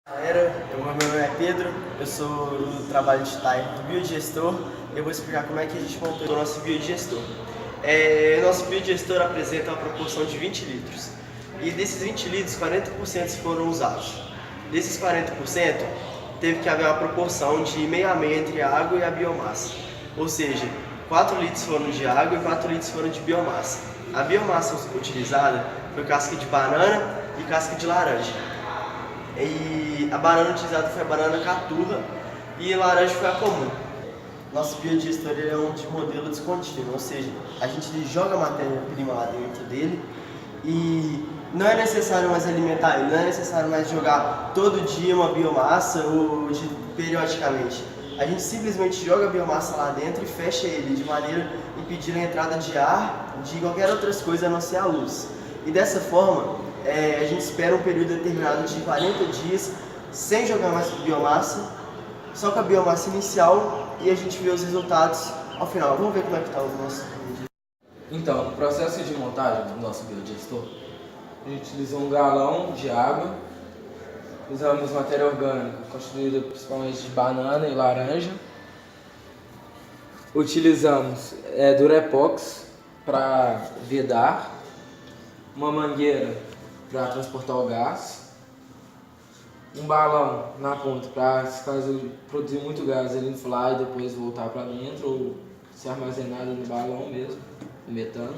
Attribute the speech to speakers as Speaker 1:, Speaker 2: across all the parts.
Speaker 1: Galera, meu nome é Pedro, eu sou do trabalho de TAI do biodigestor e eu vou explicar como é que a gente montou o nosso biodigestor. Nosso biodigestor apresenta uma proporção de 20 litros e desses 20 litros, 40% foram usados. Desses 40%, teve que haver uma proporção de meio a meio entre a água e a biomassa, ou seja, 4 litros foram de água e 4 litros foram de biomassa. A biomassa utilizada foi casca de banana e casca de laranja. E a banana utilizada foi a banana caturra e a laranja foi a comum. Nosso biodigestor é um de modelo descontínuo, ou seja, a gente joga a matéria-prima lá dentro dele e não é necessário mais alimentar ele, não é necessário mais jogar todo dia uma biomassa ou periodicamente. A gente simplesmente joga a biomassa lá dentro e fecha ele de maneira a impedir a entrada de ar, de qualquer outras coisas a não ser a luz. E dessa forma, a gente espera um período determinado de 40 dias sem jogar mais biomassa, só com a biomassa inicial, e a gente vê os resultados ao final. Vamos ver como é que está o nosso biodigestor.
Speaker 2: Então, no processo de montagem do nosso biodigestor, a gente utilizou um galão de água, usamos matéria orgânica constituída principalmente de banana e laranja, utilizamos Durepox para vedar, uma mangueira para transportar o gás, um balão na ponta para, caso produzir muito gás, ele inflar e depois voltar para dentro ou ser armazenado no balão mesmo, o metano.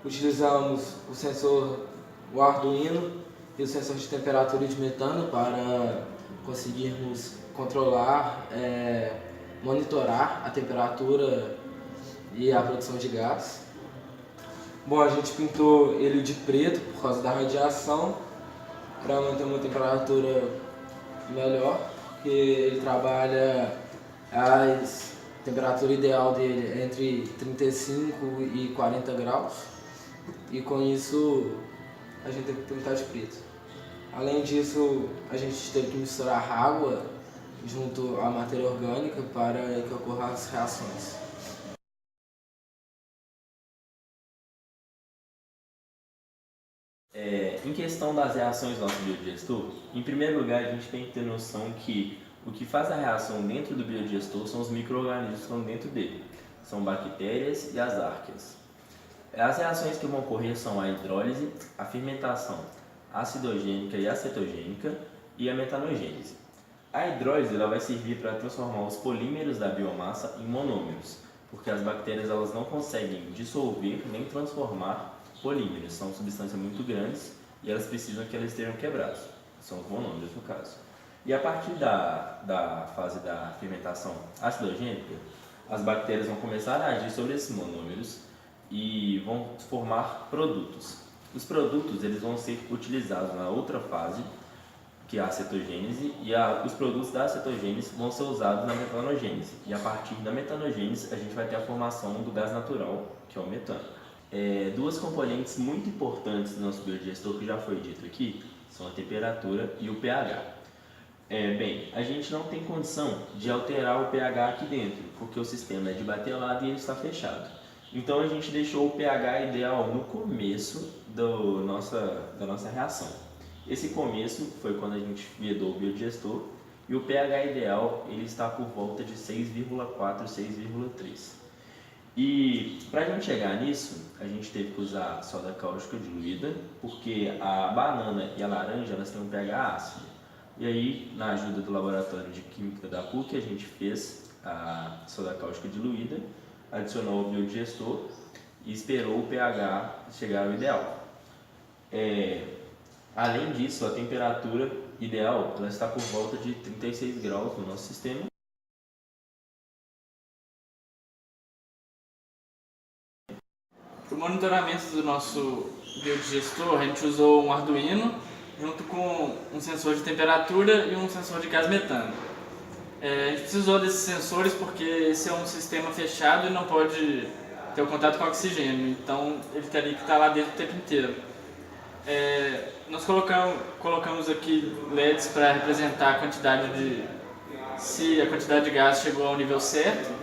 Speaker 2: Utilizamos o sensor, o Arduino e o sensor de temperatura e de metano para conseguirmos controlar, monitorar a temperatura e a produção de gás. Bom, a gente pintou ele de preto por causa da radiação, para manter uma temperatura melhor, porque ele trabalha, a temperatura ideal dele é entre 35 e 40 graus, e com isso a gente teve que pintar de preto. Além disso, a gente teve que misturar água junto à matéria orgânica para que ocorram as reações.
Speaker 3: Em questão das reações do nosso biodigestor, em primeiro lugar a gente tem que ter noção que o que faz a reação dentro do biodigestor são os micro-organismos que estão dentro dele, são bactérias e as arqueias. As reações que vão ocorrer são a hidrólise, a fermentação acidogênica e acetogênica e a metanogênese. A hidrólise ela vai servir para transformar os polímeros da biomassa em monômeros, porque as bactérias elas não conseguem dissolver nem transformar polímeros, são substâncias muito grandes e elas precisam que elas estejam quebradas, são os monômeros no caso. E a partir da fase da fermentação acidogênica, as bactérias vão começar a agir sobre esses monômeros e vão formar produtos. Os produtos eles vão ser utilizados na outra fase, que é a acetogênese, e os produtos da acetogênese vão ser usados na metanogênese. E a partir da metanogênese a gente vai ter a formação do gás natural, que é o metano. Duas componentes muito importantes do nosso biodigestor, que já foi dito aqui, são a temperatura e o pH. A gente não tem condição de alterar o pH aqui dentro, porque o sistema é de batelado e ele está fechado. Então a gente deixou o pH ideal no começo da nossa reação. Esse começo foi quando a gente vedou o biodigestor e o pH ideal ele está por volta de 6,4, 6,3. E para a gente chegar nisso, a gente teve que usar soda cáustica diluída, porque a banana e a laranja elas têm um pH ácido. E aí, na ajuda do laboratório de química da PUC, a gente fez a soda cáustica diluída, adicionou o biodigestor e esperou o pH chegar ao ideal. Além disso, a temperatura ideal ela está por volta de 36 graus no nosso sistema.
Speaker 4: Para o monitoramento do nosso biodigestor, a gente usou um Arduino junto com um sensor de temperatura e um sensor de gás metano. A gente precisou desses sensores porque esse é um sistema fechado e não pode ter o contato com oxigênio, então ele teria que estar lá dentro o tempo inteiro. Nós colocamos aqui LEDs para representar a quantidade se a quantidade de gás chegou ao nível certo,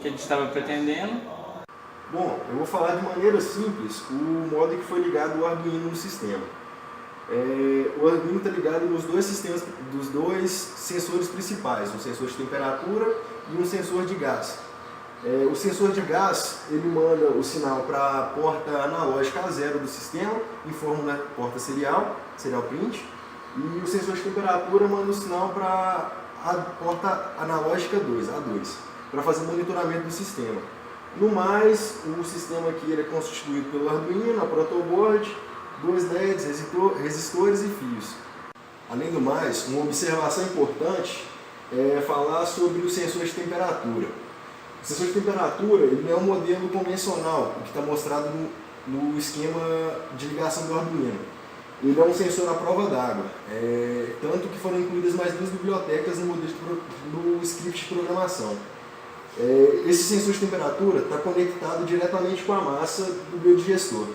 Speaker 4: que a gente estava pretendendo.
Speaker 5: Bom, eu vou falar de maneira simples o modo que foi ligado o Arduino no sistema. O Arduino está ligado nos dois sistemas, dos dois sensores principais, um sensor de temperatura e um sensor de gás. O sensor de gás, ele manda o sinal para a porta analógica A0 do sistema, em forma da porta serial print, e o sensor de temperatura manda o sinal para a porta analógica 2, A2, para fazer monitoramento do sistema. No mais, o sistema aqui ele é constituído pelo Arduino, a protoboard, 2 LEDs, resistores e fios. Além do mais, uma observação importante é falar sobre o sensor de temperatura. O sensor de temperatura ele não é um modelo convencional, o que está mostrado no esquema de ligação do Arduino. Ele é um sensor à prova d'água, tanto que foram incluídas mais 2 bibliotecas no script de programação. Esse sensor de temperatura está conectado diretamente com a massa do biodigestor.